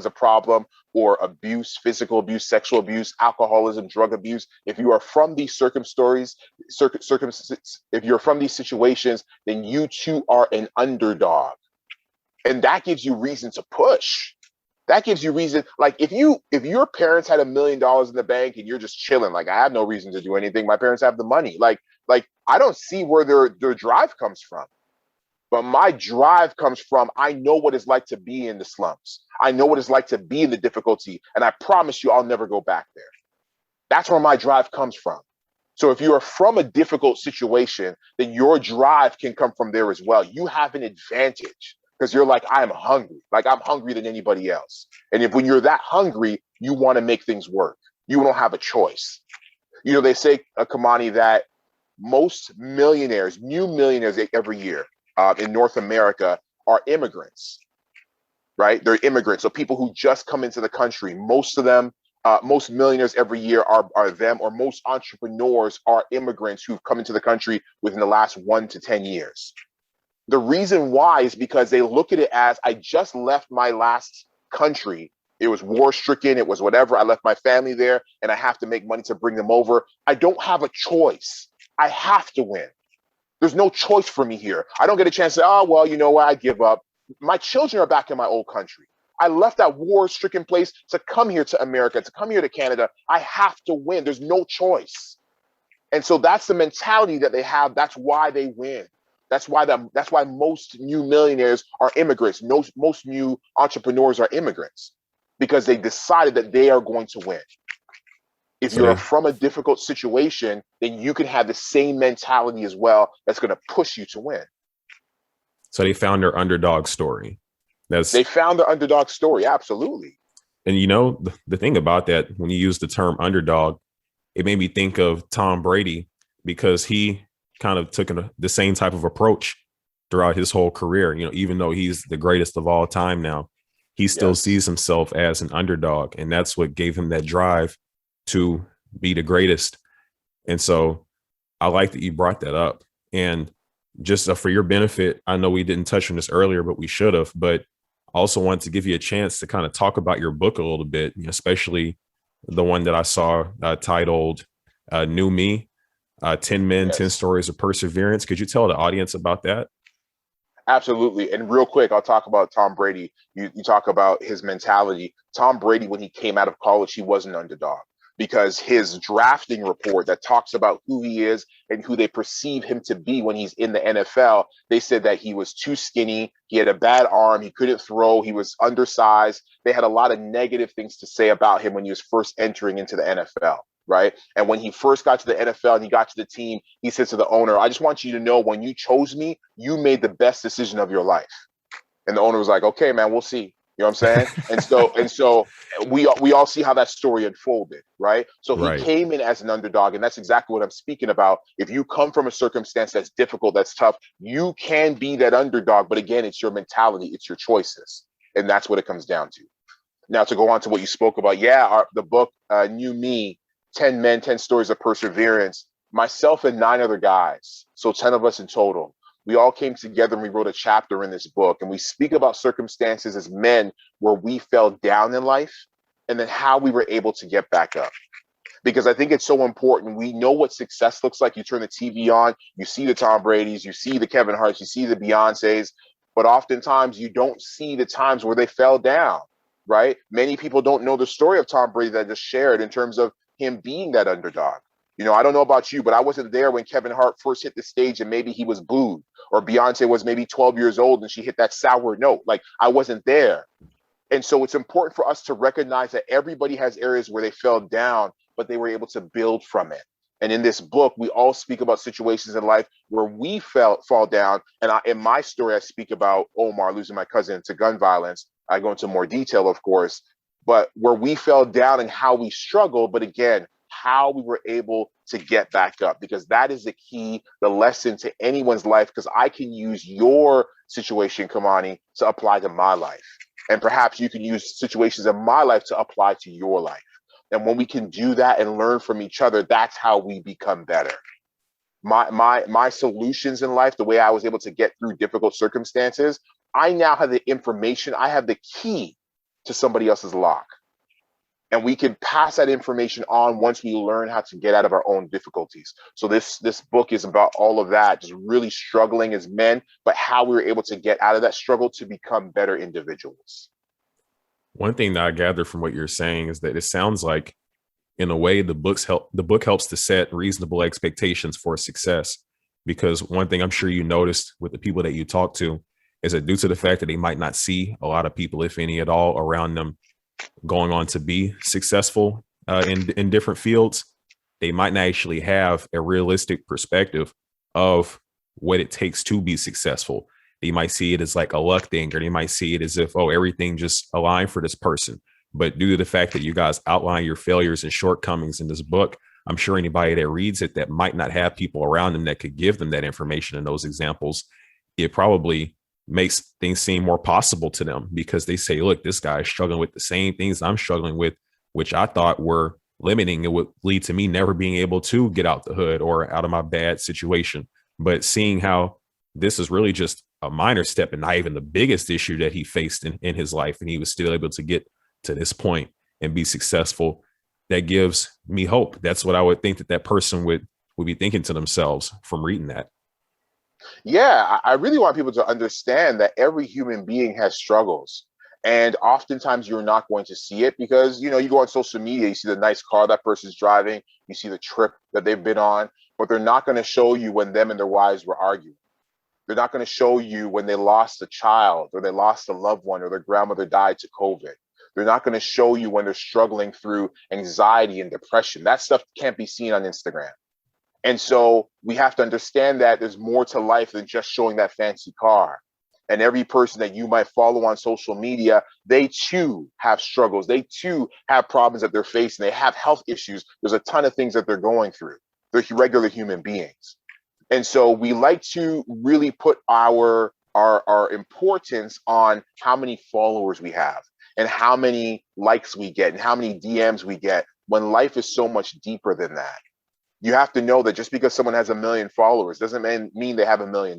a problem, or abuse, physical abuse, sexual abuse, alcoholism, drug abuse, if you are from these circumstances, if you're from these situations, then you too are an underdog. And that gives you reason to push. That gives you reason. Like if your parents had $1 million in the bank and you're just chilling, like I have no reason to do anything. My parents have the money. Like I don't see where their drive comes from. But my drive comes from, I know what it's like to be in the slums. I know what it's like to be in the difficulty. And I promise you, I'll never go back there. That's where my drive comes from. So if you are from a difficult situation, then your drive can come from there as well. You have an advantage. Because you're like, I'm hungry. Like I'm hungrier than anybody else. And when you're that hungry, you want to make things work. You don't have a choice. They say, Kamani, that most millionaires, new millionaires every year in North America are immigrants, right? They're immigrants. So people who just come into the country, most of them, most millionaires every year are them, or most entrepreneurs are immigrants who've come into the country within the last 1 to 10 years. The reason why is because they look at it as, I just left my last country. It was war stricken. It was whatever. I left my family there and I have to make money to bring them over. I don't have a choice. I have to win. There's no choice for me here. I don't get a chance to say, oh, well, you know what? I give up. My children are back in my old country. I left that war stricken place to come here to America, to come here to Canada. I have to win. There's no choice. And so that's the mentality that they have. That's why they win. That's why most new millionaires are immigrants. Most new entrepreneurs are immigrants because they decided that they are going to win. If you're from a difficult situation, then you can have the same mentality as well. That's going to push you to win. So they found their underdog story. They found their underdog story. Absolutely. And the thing about that, when you use the term underdog, it made me think of Tom Brady because he kind of took the same type of approach throughout his whole career. Even though he's the greatest of all time now, he still sees himself as an underdog. And that's what gave him that drive to be the greatest. And so I like that you brought that up. And just for your benefit, I know we didn't touch on this earlier, but we should have. But I also wanted to give you a chance to kind of talk about your book a little bit, especially the one that I saw titled New Me. 10 Men, 10 Stories of Perseverance. Could you tell the audience about that? Absolutely. And real quick, I'll talk about Tom Brady. You talk about his mentality. Tom Brady, when he came out of college, he was an underdog because his drafting report that talks about who he is and who they perceive him to be when he's in the NFL, they said that he was too skinny, he had a bad arm, he couldn't throw, he was undersized. They had a lot of negative things to say about him when he was first entering into the NFL. Right. And when he first got to the NFL and he got to the team, he said to the owner, I just want you to know when you chose me, you made the best decision of your life. And the owner was like, okay, man, we'll see. You know what I'm saying? And so we all see how that story unfolded, right? So he Right. came in as an underdog, and that's exactly what I'm speaking about. If you come from a circumstance that's difficult, that's tough, you can be that underdog. But again, it's your mentality, it's your choices, and that's what it comes down to. Now, to go on to what you spoke about, yeah, the book, New Me, 10 Men, 10 Stories of Perseverance, myself and 9 other guys, so 10 of us in total, we all came together and we wrote a chapter in this book. And we speak about circumstances as men where we fell down in life and then how we were able to get back up. Because I think it's so important. We know what success looks like. You turn the TV on, you see the Tom Brady's, you see the Kevin Hart's, you see the Beyonce's, but oftentimes you don't see the times where they fell down, right? Many people don't know the story of Tom Brady that I just shared in terms of him being that underdog. I don't know about you, but I wasn't there when Kevin Hart first hit the stage and maybe he was booed, or Beyonce was maybe 12 years old and she hit that sour note. Like, I wasn't there. And so it's important for us to recognize that everybody has areas where they fell down, but they were able to build from it. And in this book, we all speak about situations in life where we fall down. And in my story, I speak about Omar losing my cousin to gun violence. I go into more detail, of course, but where we fell down and how we struggled. But again, how we were able to get back up, because that is the key, the lesson to anyone's life, because I can use your situation, Kamani, to apply to my life. And perhaps you can use situations in my life to apply to your life. And when we can do that and learn from each other, that's how we become better. My solutions in life, the way I was able to get through difficult circumstances, I now have the information, I have the key to somebody else's lock. And we can pass that information on once we learn how to get out of our own difficulties. So this book is about all of that, just really struggling as men, but how we were able to get out of that struggle to become better individuals. One thing that I gather from what you're saying is that it sounds like, in a way, the book helps to set reasonable expectations for success. Because one thing I'm sure you noticed with the people that you talk to is that, due to the fact that they might not see a lot of people, if any at all, around them going on to be successful in different fields, they might not actually have a realistic perspective of what it takes to be successful. They might see it as like a luck thing, or they might see it as if, oh, everything just aligned for this person. But due to the fact that you guys outline your failures and shortcomings in this book, I'm sure anybody that reads it that might not have people around them that could give them that information and those examples, it probably makes things seem more possible to them, because they say, look, this guy is struggling with the same things I'm struggling with, which I thought were limiting. It would lead to me never being able to get out the hood or out of my bad situation. But seeing how this is really just a minor step and not even the biggest issue that he faced in his life, and he was still able to get to this point and be successful, that gives me hope. That's what I would think that person would be thinking to themselves from reading that. Yeah, I really want people to understand that every human being has struggles. And oftentimes you're not going to see it because, you go on social media, you see the nice car that person's driving, you see the trip that they've been on, but they're not going to show you when them and their wives were arguing. They're not going to show you when they lost a child, or they lost a loved one, or their grandmother died to COVID. They're not going to show you when they're struggling through anxiety and depression. That stuff can't be seen on Instagram. And so we have to understand that there's more to life than just showing that fancy car. And every person that you might follow on social media, they too have struggles. They too have problems that they're facing. They have health issues. There's a ton of things that they're going through. They're regular human beings. And so we like to really put our importance on how many followers we have and how many likes we get and how many DMs we get, when life is so much deeper than that. You have to know that just because someone has 1 million followers doesn't mean they have $1 million,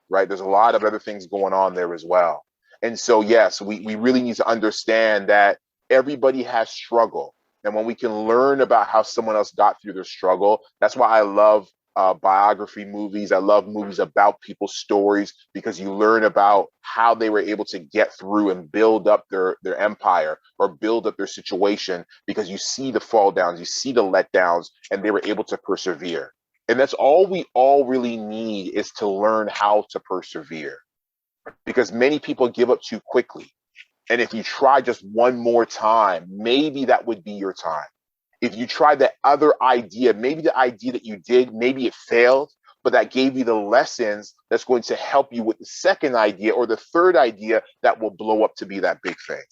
right? There's a lot of other things going on there as well. And so, yes, we really need to understand that everybody has struggle. And when we can learn about how someone else got through their struggle, that's why I love biography movies. I love movies about people's stories because you learn about how they were able to get through and build up their empire or build up their situation, because you see the fall downs, you see the letdowns, and they were able to persevere. And that's all we all really need, is to learn how to persevere, because many people give up too quickly. And if you try just one more time, maybe that would be your time. If you try that other idea, maybe the idea that you did, maybe it failed, but that gave you the lessons that's going to help you with the second idea or the third idea that will blow up to be that big thing.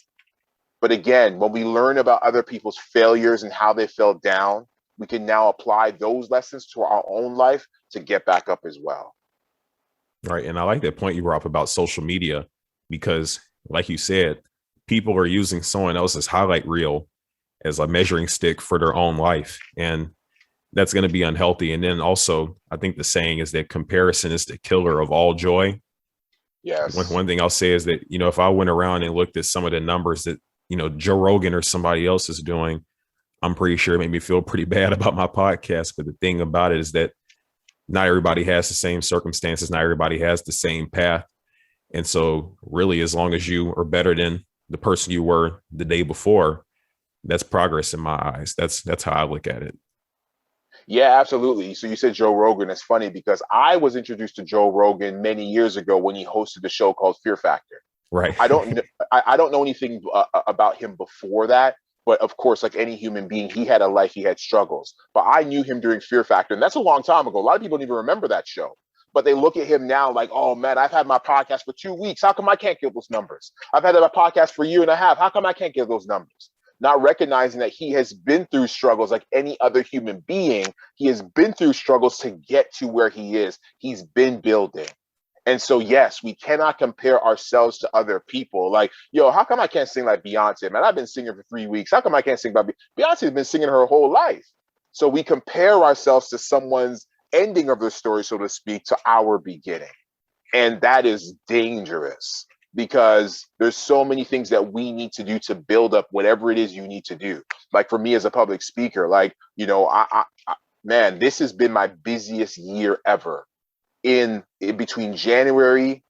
But again, when we learn about other people's failures and how they fell down, we can now apply those lessons to our own life to get back up as well. Right. And I like that point you brought up about social media, because like you said, people are using someone else's highlight reel as a measuring stick for their own life. And that's going to be unhealthy. And then also, I think the saying is that comparison is the killer of all joy. Yes. One thing I'll say is that, if I went around and looked at some of the numbers that, Joe Rogan or somebody else is doing, I'm pretty sure it made me feel pretty bad about my podcast. But the thing about it is that not everybody has the same circumstances. Not everybody has the same path. And so really, as long as you are better than the person you were the day before, that's progress in my eyes. That's how I look at it. Yeah, absolutely. So you said Joe Rogan. It's funny because I was introduced to Joe Rogan many years ago when he hosted the show called Fear Factor. Right. I don't know anything about him before that, but of course, like any human being, he had a life, he had struggles. But I knew him during Fear Factor, and that's a long time ago. A lot of people don't even remember that show. But they look at him now like, oh man, I've had my podcast for 2 weeks. How come I can't get those numbers? I've had my podcast for a year and a half. How come I can't get those numbers? Not recognizing that he has been through struggles like any other human being. He has been through struggles to get to where he is. He's been building. And so, yes, we cannot compare ourselves to other people. Like, yo, how come I can't sing like Beyonce? Man, I've been singing for 3 weeks. How come I can't sing like Beyonce? Has been singing her whole life. So we compare ourselves to someone's ending of the story, so to speak, to our beginning. And that is dangerous, because there's so many things that we need to do to build up whatever it is you need to do. Like for me as a public speaker, like, man, this has been my busiest year ever. In between January,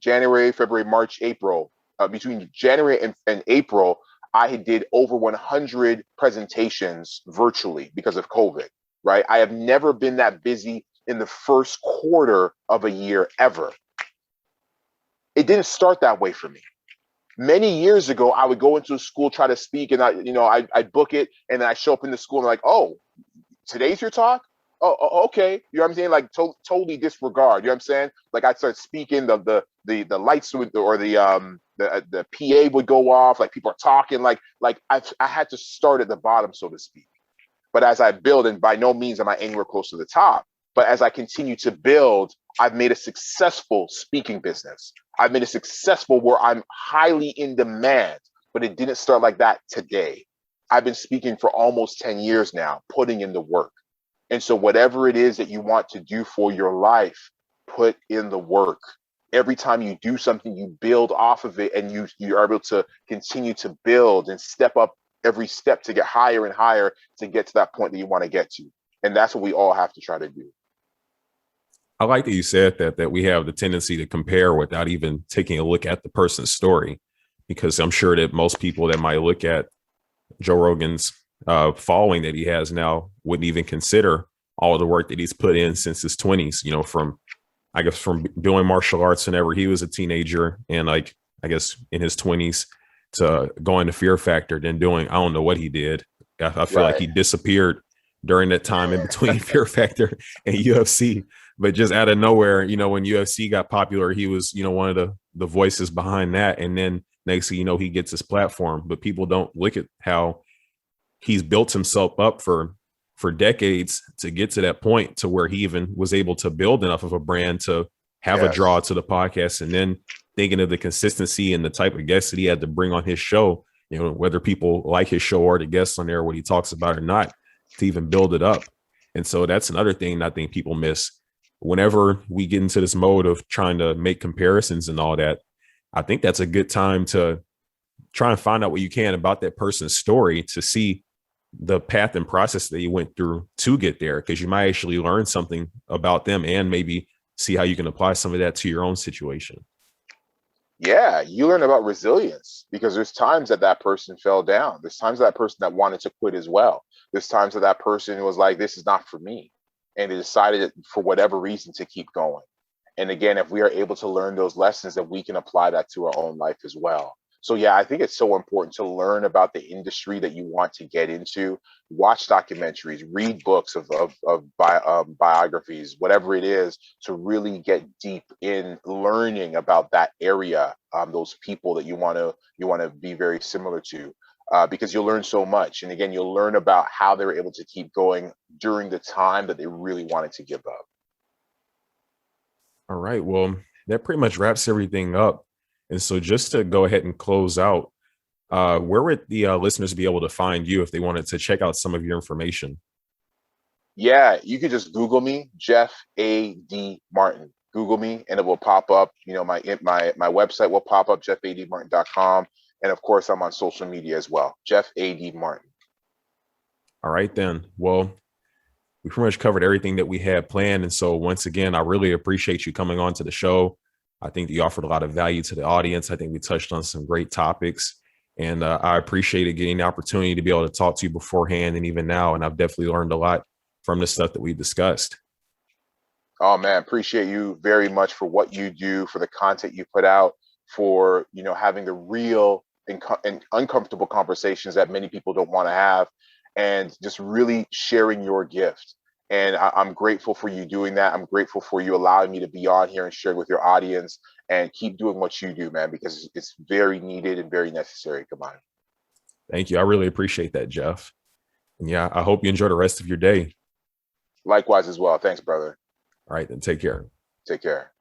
February, March, April, between January and April, I did over 100 presentations virtually because of COVID, right? I have never been that busy in the first quarter of a year ever. It didn't start that way for me. Many years ago, I would go into a school, try to speak, and I'd book it, and then I show up in the school and I'm like, oh, today's your talk? Oh, okay. You know what I'm saying? Like totally disregard. You know what I'm saying? Like I start speaking, the lights would, or the PA would go off. Like people are talking. Like I had to start at the bottom, so to speak. But as I build, and by no means am I anywhere close to the top, but as I continue to build, I've made a successful speaking business. I've made it successful where I'm highly in demand. But it didn't start like that today. I've been speaking for almost 10 years now, putting in the work. And so whatever it is that you want to do for your life, put in the work. Every time you do something, you build off of it, and you are able to continue to build and step up every step to get higher and higher to get to that point that you want to get to. And that's what we all have to try to do. I like that you said that we have the tendency to compare without even taking a look at the person's story, because I'm sure that most people that might look at Joe Rogan's following that he has now wouldn't even consider all of the work that he's put in since his 20s, from doing martial arts whenever he was a teenager, and I guess in his 20s, to going to Fear Factor, then doing, I don't know what he did. I feel like he disappeared during that time in between Fear Factor and UFC, but just out of nowhere, when UFC got popular, he was, one of the voices behind that. And then next thing you know, he gets his platform, but people don't look at how he's built himself up for decades to get to that point, to where he even was able to build enough of a brand to have a draw to the podcast. And then thinking of the consistency and the type of guests that he had to bring on his show, whether people like his show or the guests on there, what he talks about or not, to even build it up. And so that's another thing I think people miss. Whenever we get into this mode of trying to make comparisons and all that, I think that's a good time to try and find out what you can about that person's story, to see the path and process that he went through to get there, because you might actually learn something about them and maybe see how you can apply some of that to your own situation. Yeah, you learn about resilience because there's times that that person fell down. There's times that person that wanted to quit as well. There's times that that person was like, "This is not for me," and they decided for whatever reason to keep going. And again, if we are able to learn those lessons, then we can apply that to our own life as well. So yeah, I think it's so important to learn about the industry that you want to get into. Watch documentaries, read books of biographies, whatever it is, to really get deep in learning about that area, those people that you want to be very similar to, because you'll learn so much. And again, you'll learn about how they were able to keep going during the time that they really wanted to give up. All right. Well, that pretty much wraps everything up. And so just to go ahead and close out, where would the listeners be able to find you if they wanted to check out some of your information? Yeah, you could just Google me, Jeff A.D. Martin. Google me and it will pop up. You know, my website will pop up, jeffadmartin.com. And of course, I'm on social media as well, Jeff A.D. Martin. All right, then. Well, we pretty much covered everything that we had planned. And so once again, I really appreciate you coming on to the show. I think that you offered a lot of value to the audience. I think we touched on some great topics. And I appreciated getting the opportunity to be able to talk to you beforehand and even now. And I've definitely learned a lot from the stuff that we discussed. Oh man, appreciate you very much for what you do, for the content you put out, for having the real and uncomfortable conversations that many people don't want to have, and just really sharing your gift. And I'm grateful for you doing that. I'm grateful for you allowing me to be on here and share with your audience. And keep doing what you do, man, because it's very needed and very necessary. Come on. Thank you. I really appreciate that, Jeff. And yeah, I hope you enjoy the rest of your day. Likewise as well. Thanks, brother. All right, then take care. Take care.